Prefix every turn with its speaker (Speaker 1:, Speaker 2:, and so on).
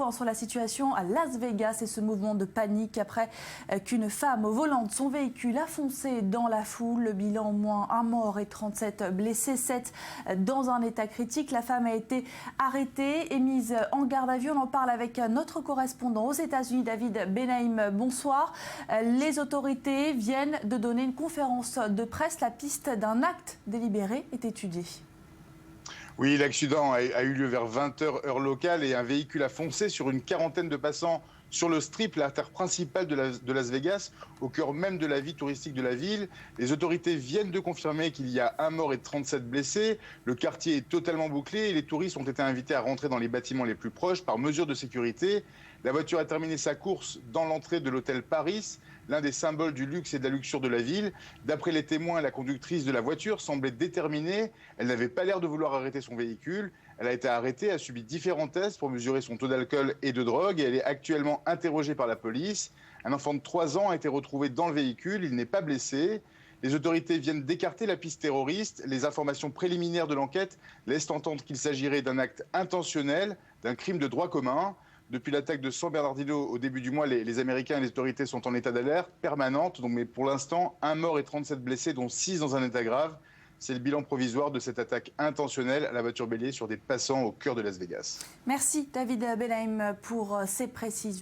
Speaker 1: point sur la situation à Las Vegas et ce mouvement de panique après qu'une femme au volant de son véhicule a foncé dans la foule. Le bilan, au moins un mort et 37 blessés, 7 dans un état critique. La femme a été arrêtée et mise en garde à vue. On en parle avec notre correspondant aux États-Unis, David Benaïm. Bonsoir. Les autorités viennent de donner une conférence de presse. La piste d'un acte délibéré est étudiée.
Speaker 2: Oui, l'accident a eu lieu vers 20h heure locale et un véhicule a foncé sur une quarantaine de passants sur le Strip, l'artère principale de Las Vegas, au cœur même de la vie touristique de la ville. Les autorités viennent de confirmer qu'il y a un mort et 37 blessés. Le quartier est totalement bouclé et les touristes ont été invités à rentrer dans les bâtiments les plus proches par mesure de sécurité. La voiture a terminé sa course dans l'entrée de l'hôtel Paris, l'un des symboles du luxe et de la luxure de la ville. D'après les témoins, la conductrice de la voiture semblait déterminée. Elle n'avait pas l'air de vouloir arrêter son véhicule. Elle a été arrêtée, a subi différents tests pour mesurer son taux d'alcool et de drogue. Et elle est actuellement interrogée par la police. Un enfant de 3 ans a été retrouvé dans le véhicule. Il n'est pas blessé. Les autorités viennent d'écarter la piste terroriste. Les informations préliminaires de l'enquête laissent entendre qu'il s'agirait d'un acte intentionnel, d'un crime de droit commun. Depuis l'attaque de San Bernardino au début du mois, les Américains et les autorités sont en état d'alerte permanente. Mais pour l'instant, un mort et 37 blessés, dont 6 dans un état grave. C'est le bilan provisoire de cette attaque intentionnelle à la voiture bélier sur des passants au cœur de Las Vegas.
Speaker 1: Merci David Benaïm pour ces précisions.